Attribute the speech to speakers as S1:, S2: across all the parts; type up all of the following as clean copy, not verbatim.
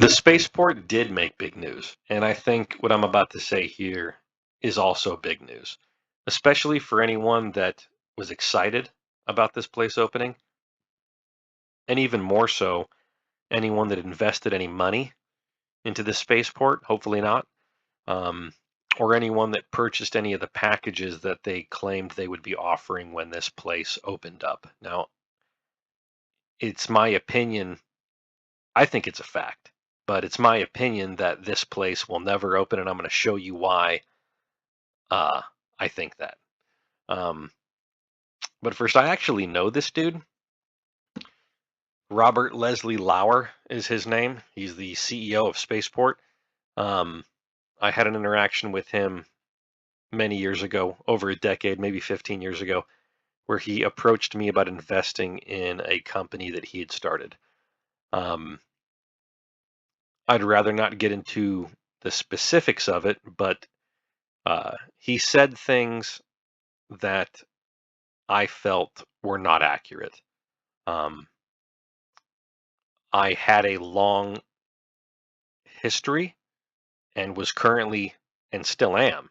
S1: The spaceport did make big news, and I think what I'm about to say here is also big news, especially for anyone that was excited about this place opening, and even more so, anyone that invested any money into the spaceport, hopefully not, um, or anyone that purchased any of the packages that they claimed they would be offering when this place opened up. Now, it's my opinion, I think it's a fact, but it's my opinion that this place will never open, and I'm going to show you why Uh, I think that. Um, but first, I actually know this dude. Robert Leslie Lauer is his name. He's the CEO of Spaceport. Um, I had an interaction with him many years ago, over a decade, maybe 15 years ago, where he approached me about investing in a company that he had started. Um, I'd rather not get into the specifics of it, but he said things that I felt were not accurate. Um, I had a long history and was currently and still am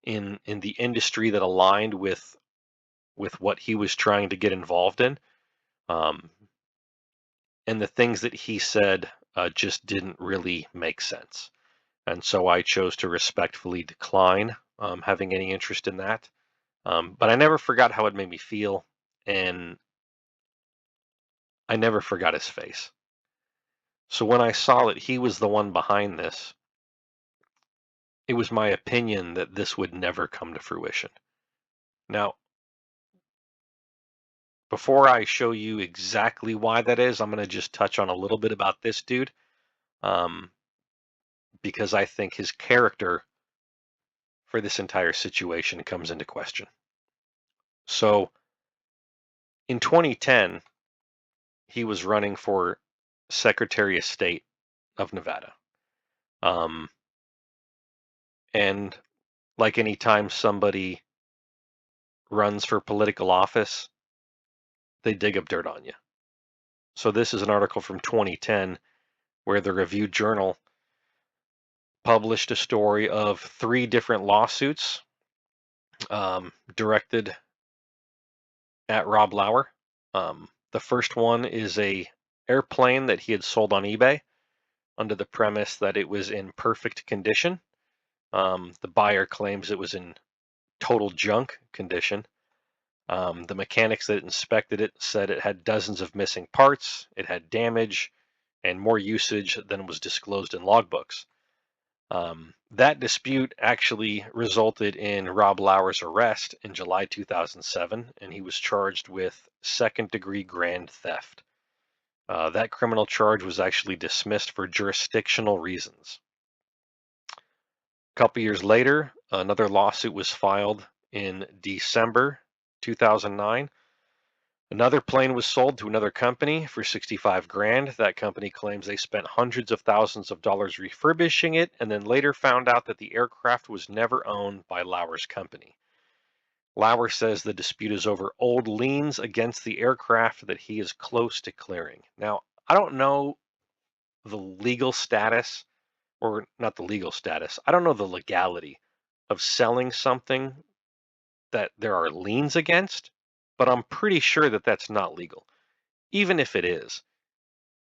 S1: in the industry that aligned with what he was trying to get involved in. Um, and the things that he said just didn't really make sense. And so I chose to respectfully decline having any interest in that. But I never forgot how it made me feel, and I never forgot his face. So when I saw that he was the one behind this, it was my opinion that this would never come to fruition. Now, before I show you exactly why that is, I'm going to just touch on a little bit about this dude, um, because I think his character for this entire situation comes into question. So in 2010, he was running for Secretary of State of Nevada. Um, and like any time somebody runs for political office, they dig up dirt on you. So this is an article from 2010 where the Review Journal published a story of 3 different lawsuits directed at Rob Lauer. The first one is a airplane that he had sold on eBay under the premise that it was in perfect condition. The buyer claims it was in total junk condition. The mechanics that inspected it said it had dozens of missing parts, it had damage, and more usage than was disclosed in logbooks. That dispute actually resulted in Rob Lauer's arrest in July 2007, and he was charged with second-degree grand theft. That criminal charge was actually dismissed for jurisdictional reasons. A couple years later, another lawsuit was filed in December 2009. Another plane was sold to another company for 65 grand. That company claims they spent hundreds of thousands of dollars refurbishing it and then later found out that the aircraft was never owned by Lauer's company. Lauer says the dispute is over old liens against the aircraft that he is close to clearing. Now, I don't know the legal status, or not the legal status, I don't know the legality of selling something that there are liens against, but I'm pretty sure that that's not legal. Even if it is,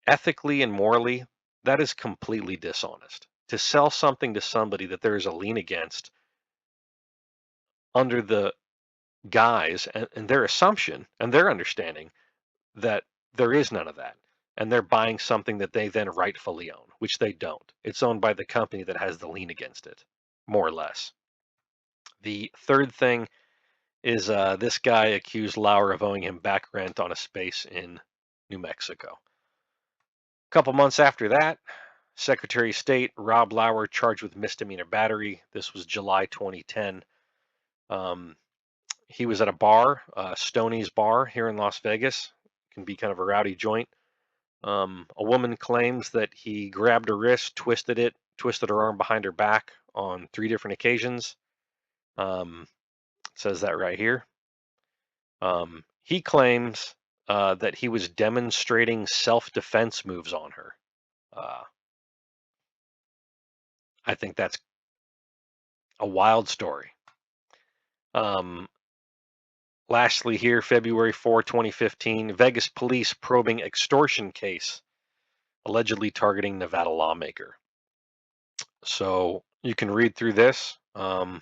S1: ethically and morally, that is completely dishonest. To sell something to somebody that there is a lien against under the guise and their assumption and their understanding that there is none of that. And they're buying something that they then rightfully own, which they don't. It's owned by the company that has the lien against it, more or less. The third thing is this guy accused Lauer of owing him back rent on a space in New Mexico. A couple months after that, Secretary of State Rob Lauer charged with misdemeanor battery. This was July 2010. Um, he was at a bar, Stoney's Bar here in Las Vegas. Can be kind of a rowdy joint. A woman claims that he grabbed her wrist, twisted her arm behind her back on 3 different occasions. It says that right here. He claims that he was demonstrating self-defense moves on her. Uh, I think that's a wild story. Um, Lastly, here, February 4, 2015, Vegas police probing extortion case allegedly targeting Nevada lawmaker. So you can read through this, but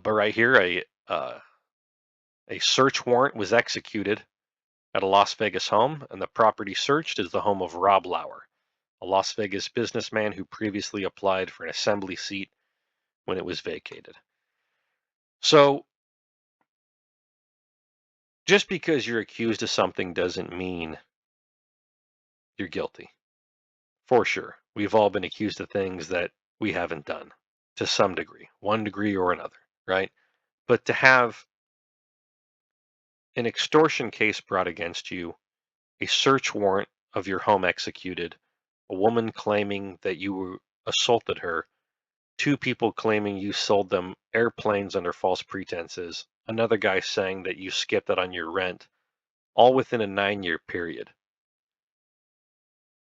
S1: right here, a search warrant was executed at a Las Vegas home, and the property searched is the home of Rob Lauer, a Las Vegas businessman who previously applied for an assembly seat when it was vacated. So just because you're accused of something doesn't mean you're guilty. For sure. We've all been accused of things that we haven't done to some degree, one degree or another, right? But to have an extortion case brought against you, a search warrant of your home executed, a woman claiming that you assaulted her, two people claiming you sold them airplanes under false pretenses, another guy saying that you skipped it on your rent, all within a 9-year period.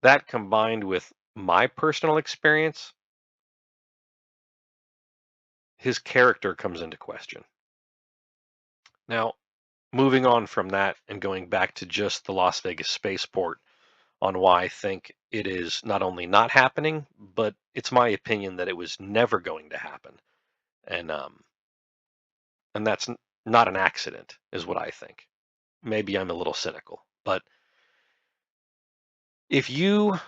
S1: That combined with my personal experience, his character comes into question. Now, moving on from that and going back to just the Las Vegas Spaceport on why I think it is not only not happening, but it's my opinion that it was never going to happen. And that's not an accident, is what I think. Maybe I'm a little cynical, but if you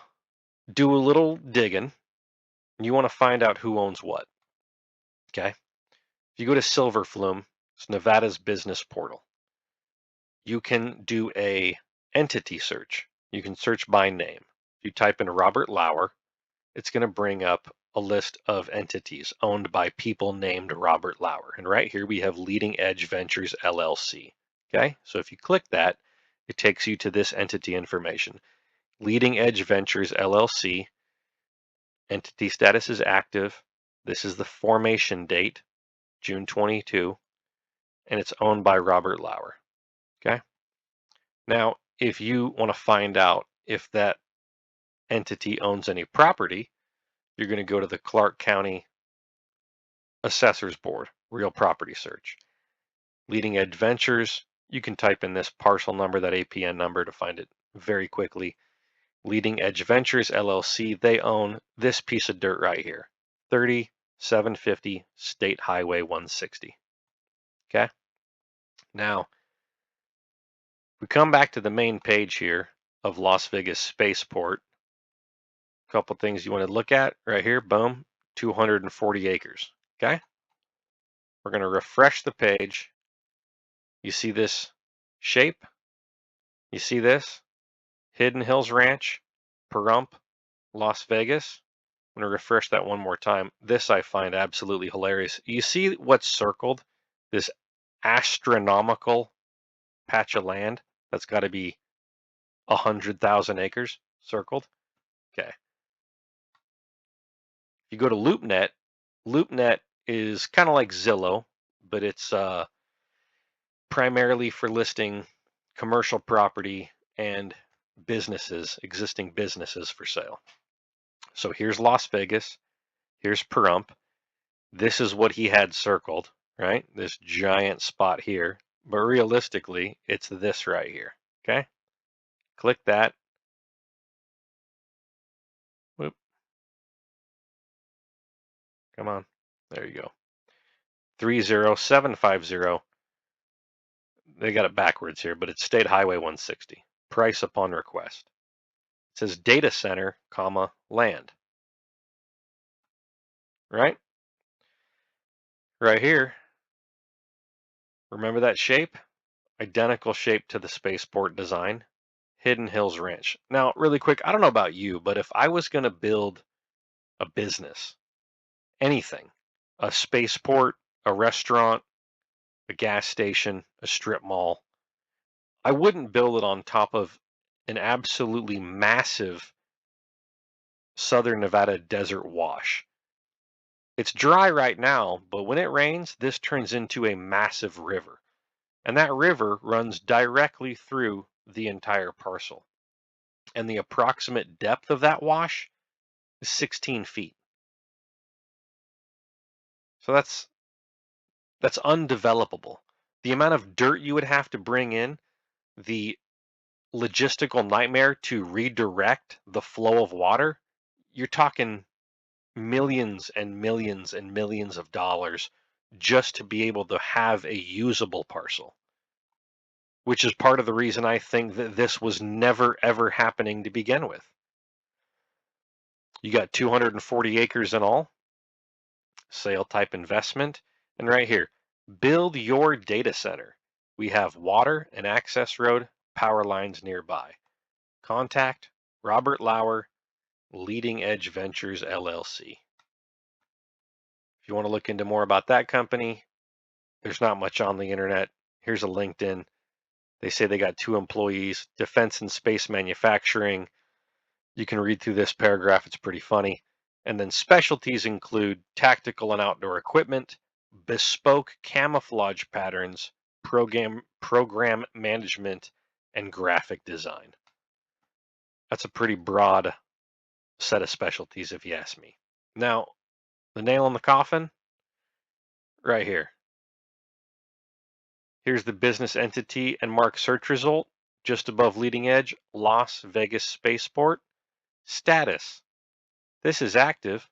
S1: do a little digging, you want to find out who owns what. Okay. If you go to Silver Flume, it's Nevada's business portal. You can do a entity search. You can search by name. If you type in Robert Lauer, it's going to bring up a list of entities owned by people named Robert Lauer. And right here we have Leading Edge Ventures LLC. Okay, so if you click that, it takes you to this entity information. Leading Edge Ventures LLC, entity status is active. This is the formation date, June 22, and it's owned by Robert Lauer. Okay. Now, if you want to find out if that entity owns any property, you're going to go to the Clark County Assessor's Board, Real Property Search. Leading Edge Ventures, you can type in this parcel number, that APN number, to find it very quickly. Leading Edge Ventures LLC, they own this piece of dirt right here, 3750 State Highway 160. Okay. Now, we come back to the main page here of Las Vegas Spaceport. A couple things you want to look at right here. Boom, 240 acres. Okay. We're going to refresh the page. You see this shape? You see this? Hidden Hills Ranch, Pahrump, Las Vegas. I'm going to refresh that one more time. This I find absolutely hilarious. You see what's circled? This astronomical patch of land that's got to be 100,000 acres circled. Okay. If you go to LoopNet, LoopNet is kind of like Zillow, but it's primarily for listing commercial property and businesses, existing businesses for sale. So here's Las Vegas, here's Pahrump. This is what he had circled, right? This giant spot here. But realistically, it's this right here. Okay. Click that. Whoop. Come on. There you go. 30750. They got it backwards here, but it's State Highway 160. Price upon request. It says data center, comma, land. Right? Right here. Remember that shape? Identical shape to the spaceport design. Hidden Hills Ranch. Now, really quick, I don't know about you, but if I was going to build a business, anything, a spaceport, a restaurant, a gas station, a strip mall, I wouldn't build it on top of an absolutely massive Southern Nevada desert wash. It's dry right now, but when it rains, this turns into a massive river. And that river runs directly through the entire parcel. And the approximate depth of that wash is 16 feet. So that's undevelopable. The amount of dirt you would have to bring in, the logistical nightmare to redirect the flow of water, you're talking millions and millions and millions of dollars just to be able to have a usable parcel, which is part of the reason I think that this was never ever happening to begin with. You got 240 acres in all, sale type investment, and right here, build your data center. We have water and access road, power lines nearby. Contact Robert Lauer, Leading Edge Ventures LLC. If you want to look into more about that company, there's not much on the internet. Here's a LinkedIn. They say they got 2 employees, defense and space manufacturing. You can read through this paragraph, it's pretty funny. And then specialties include tactical and outdoor equipment, bespoke camouflage patterns, program management, and graphic design. That's a pretty broad set of specialties, if you ask me. Now, the nail in the coffin, right here. Here's the business entity and mark search result, just above leading edge, Las Vegas Spaceport. Status. This is active.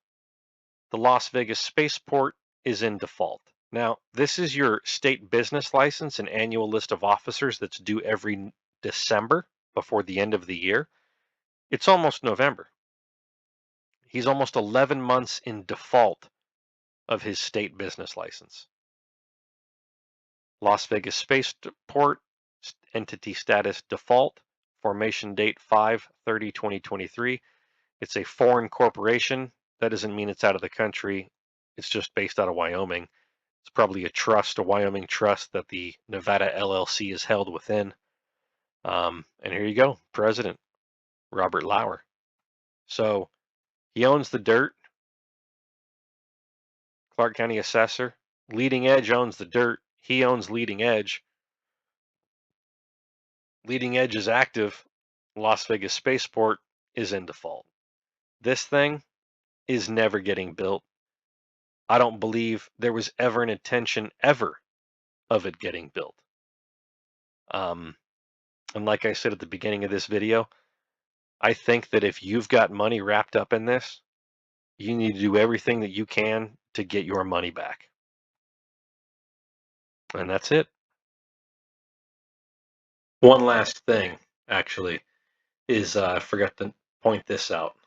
S1: The Las Vegas Spaceport is in default. Now, this is your state business license and annual list of officers that's due every December before the end of the year. It's almost November. He's almost 11 months in default of his state business license. Las Vegas Spaceport, entity status default, formation date 5/30/2023. It's a foreign corporation. That doesn't mean it's out of the country. It's just based out of Wyoming. It's probably a trust, a Wyoming trust that the Nevada LLC is held within. And here you go, President Robert Lauer. So he owns the dirt. Clark County Assessor. Leading Edge owns the dirt. He owns Leading Edge. Leading Edge is active. Las Vegas Spaceport is in default. This thing is never getting built. I don't believe there was ever an intention ever of it getting built. And like I said at the beginning of this video, I think that if you've got money wrapped up in this, you need to do everything that you can to get your money back. And that's it. One last thing, actually, is I forgot to point this out.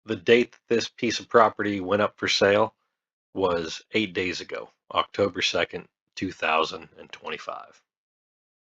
S1: The date that this piece of property went up for sale was 8 days ago, October 2nd, 2025.